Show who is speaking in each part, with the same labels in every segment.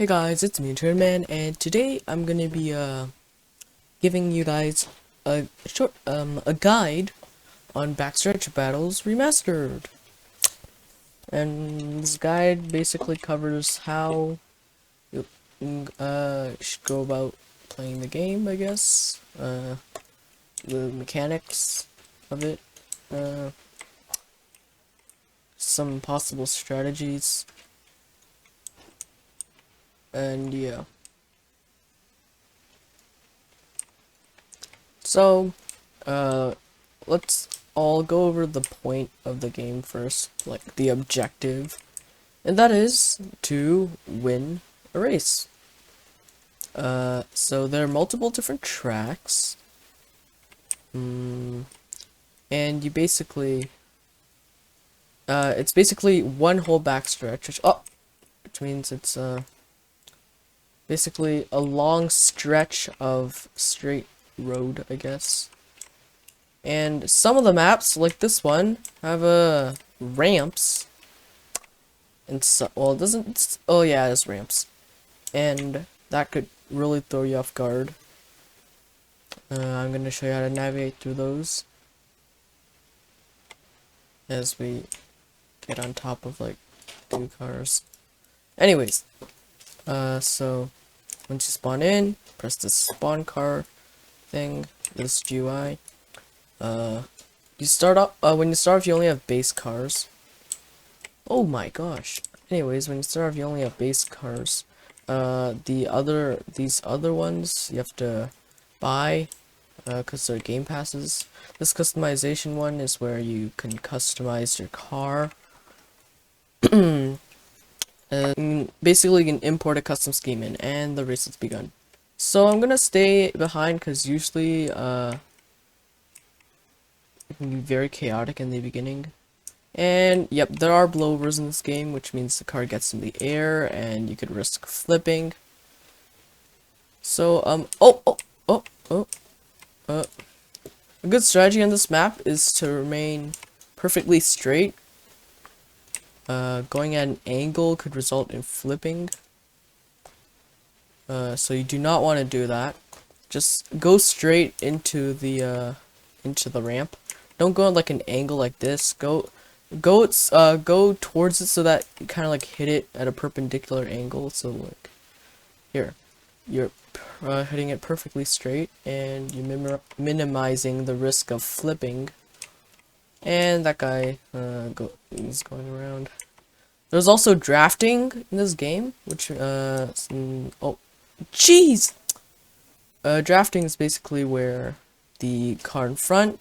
Speaker 1: Hey guys, it's me, Man, and today I'm gonna be giving you guys a guide on Backstretch Battles Remastered. And this guide basically covers how you should go about playing the game, I guess. The mechanics of it, uh, some possible strategies, and yeah. So, uh, let's all go over the point of the game first, like the objective, and that is to win a race. So there are multiple different tracks, and you basically, it's basically one whole backstretch, which means it's basically a long stretch of straight road, I guess. And some of the maps, like this one, have ramps. And so, well, it doesn't. Oh yeah, it has ramps, and that could really throw you off guard. I'm gonna show you how to navigate through those as we get on top of like two cars. Anyways, so once you spawn in, press the spawn car thing. This GUI. You start up. When you start off, you only have base cars. Oh my gosh. Anyways, when you start off, you only have base cars. These other ones you have to buy, because they're game passes. This customization one is where you can customize your car. And basically, you can import a custom scheme in, and the race has begun. So I'm gonna stay behind because usually, it can be very chaotic in the beginning. And yep, there are blowovers in this game, which means the car gets in the air and you could risk flipping. So, a good strategy on this map is to remain perfectly straight. Going at an angle could result in flipping. So you do not want to do that. Just go straight into the ramp. Don't go at like an angle like this. Go towards it so that you kind of like hit it at a perpendicular angle. So like here, you're hitting it perfectly straight, and you're minimizing the risk of flipping. And that guy is going around. There's also drafting in this game, which oh, jeez. Drafting is basically where the car in front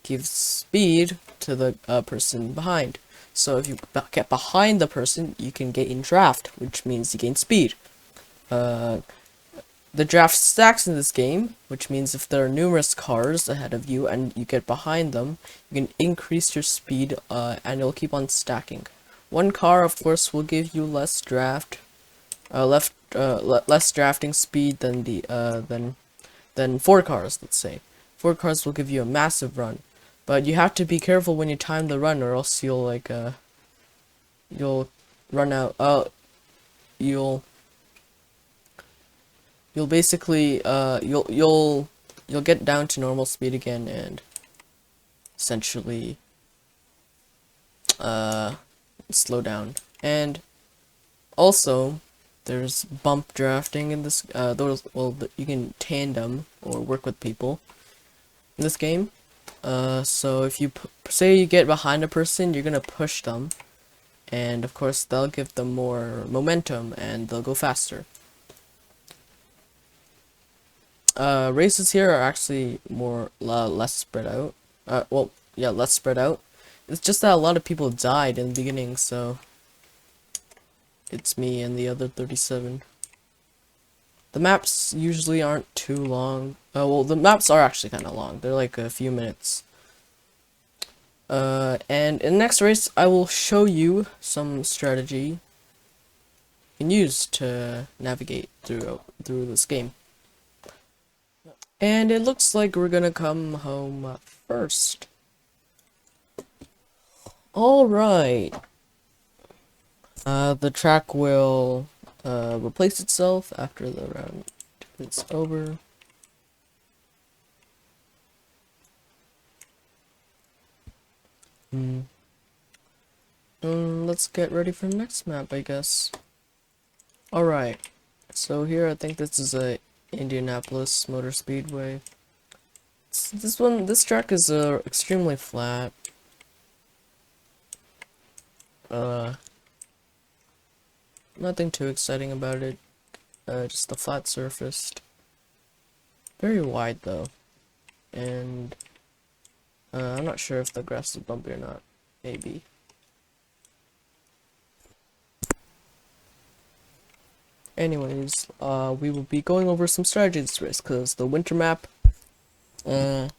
Speaker 1: gives speed to the person behind. So if you get behind the person, you can gain draft, which means you gain speed. The draft stacks in this game, which means if there are numerous cars ahead of you and you get behind them, you can increase your speed, and it'll keep on stacking. One car, of course, will give you less draft, less drafting speed than the than four cars. Let's say four cars will give you a massive run, but you have to be careful when you time the run, or else you'll like you'll run out. You'll basically you'll get down to normal speed again and essentially slow down. And also there's bump drafting in this. You can tandem or work with people in this game. So if you say you get behind a person, you're gonna push them, and of course they'll give them more momentum and they'll go faster. Races here are actually less spread out. Well, yeah, less spread out. It's just that a lot of people died in the beginning, so it's me and the other 37. The maps usually aren't too long. Well, the maps are actually kind of long. They're like a few minutes. And in the next race, I will show you some strategy you can use to navigate through this game. And it looks like we're gonna come home first. Alright. The track will replace itself after the round is over. Let's get ready for the next map, I guess. Alright, so here I think this is a Indianapolis Motor Speedway. This track is extremely flat. Nothing too exciting about it. Just a flat surface. Very wide though. And I'm not sure if the grass is bumpy or not. Maybe. Anyways, we will be going over some strategy this race because the winter map didn't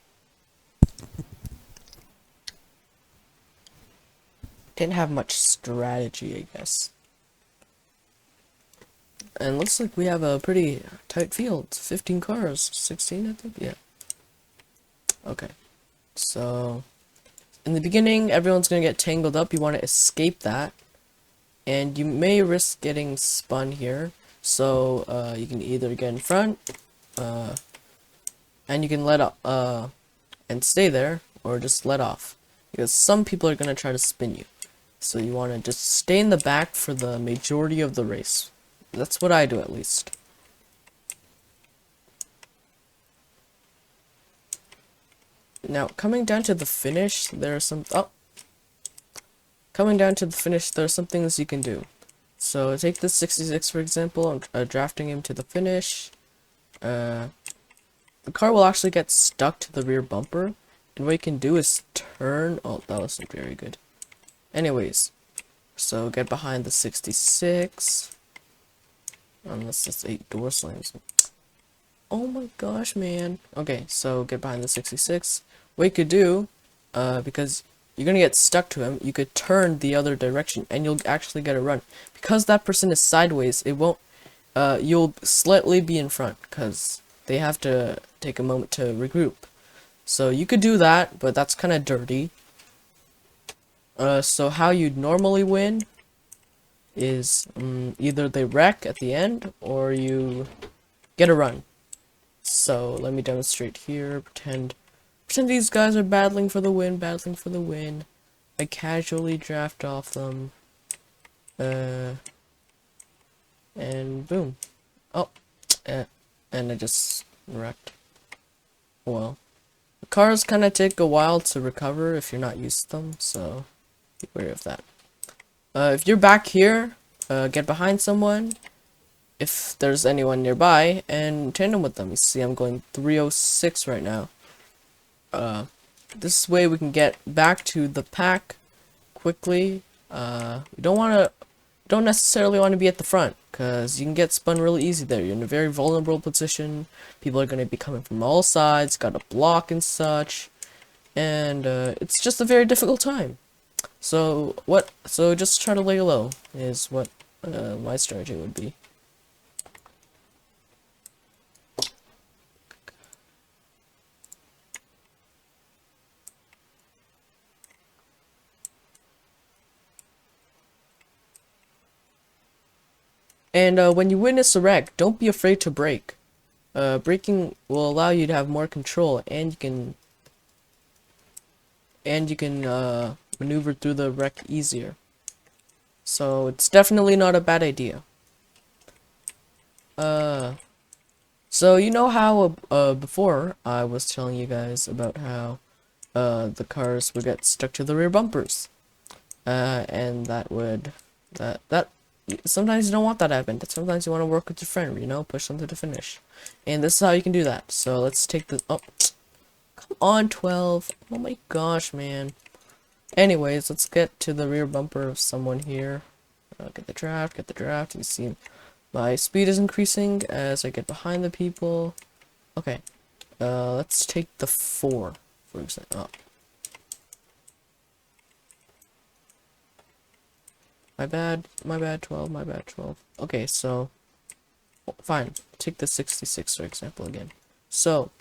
Speaker 1: have much strategy, I guess. And looks like we have a pretty tight field. 15 cars, 16 I think, yeah. Okay, so in the beginning, everyone's gonna get tangled up. You want to escape that, and you may risk getting spun here. So you can either get in front, and you can let up, and stay there, or just let off, because some people are gonna try to spin you. So you want to just stay in the back for the majority of the race. That's what I do, at least. Now, coming down to the finish, there are some... Coming down to the finish, there are some things you can do. So, take this 66, for example. I'm drafting him to the finish. The car will actually get stuck to the rear bumper. And what you can do is turn... Oh, that wasn't very good. Anyways. So, get behind the 66. Unless it's 8 door slams. Oh my gosh, man. Okay, so get behind the 66. What you could do, because you're gonna get stuck to him, you could turn the other direction and you'll actually get a run. Because that person is sideways, it won't, you'll slightly be in front because they have to take a moment to regroup. So you could do that, but that's kind of dirty. So how you'd normally win is either they wreck at the end or you get a run. So let me demonstrate here. Pretend these guys are battling for the win, I casually draft off them. And boom. Oh, and I just wrecked. Well, the cars kind of take a while to recover if you're not used to them, so be wary of that. If you're back here, get behind someone. If there's anyone nearby, and tandem with them. You see I'm going 306 right now. This way we can get back to the pack quickly. We don't necessarily want to be at the front, because you can get spun really easy there. You're in a very vulnerable position. People are going to be coming from all sides, got a block and such, and it's just a very difficult time. So just try to lay low is what my strategy would be. And when you witness a wreck, don't be afraid to brake. Braking will allow you to have more control, and you can maneuver through the wreck easier. So it's definitely not a bad idea. So you know how before I was telling you guys about how the cars would get stuck to the rear bumpers, and that sometimes you don't want that to happen. Sometimes you want to work with your friend, you know, push them to the finish, and this is how you can do that. So let's take the come on 12. Oh my gosh, man. Anyways, let's get to the rear bumper of someone here. Get the draft. You see my speed is increasing as I get behind the people. Okay, let's take the 4, for example. Oh. My bad, 12. Okay, so, fine. Take the 66, for example, again. So,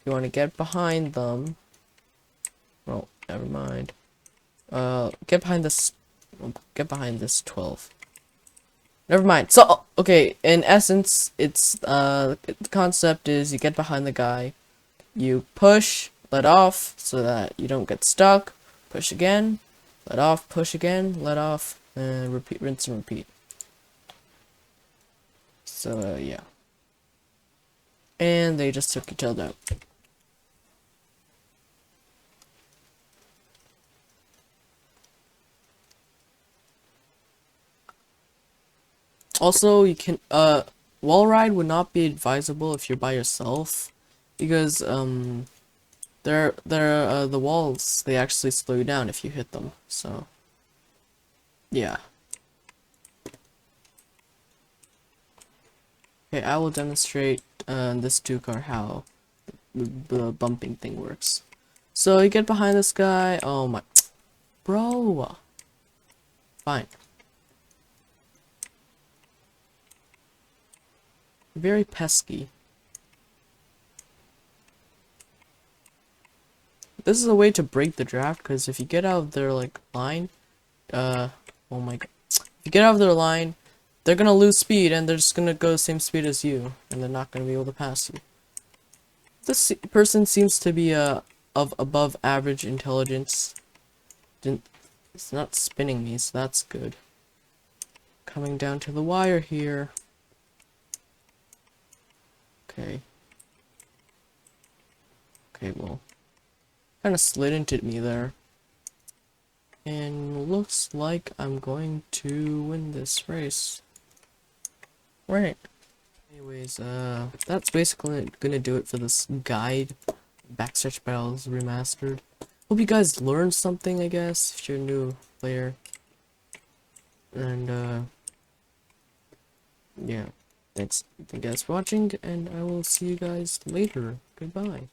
Speaker 1: you want to get behind them. Oh, never mind. Get behind this 12. Never mind. So, okay, in essence, it's, the concept is you get behind the guy, you push, let off, so that you don't get stuck, push again, let off, push again, let off, and repeat, rinse and repeat. So, yeah. And they just took your tail down. Also, you can, wall ride would not be advisable if you're by yourself, because, the walls, they actually slow you down if you hit them, so, yeah. Okay, I will demonstrate, this two-car how the bumping thing works. So, you get behind this guy, oh my, bro, fine. Very pesky. This is a way to break the draft, because if you get out of their, like, line, oh my god. If you get out of their line, they're gonna lose speed, and they're just gonna go the same speed as you, and they're not gonna be able to pass you. This person seems to be, of above average intelligence. It's not spinning me, so that's good. Coming down to the wire here. Okay. Okay, well. Kind of slid into me there. And looks like I'm going to win this race. Right. Anyways, that's basically gonna do it for this guide. Backstretch Battles Remastered. Hope you guys learned something, I guess, if you're a new player. And, yeah. Thanks you guys for watching, and I will see you guys later. Goodbye.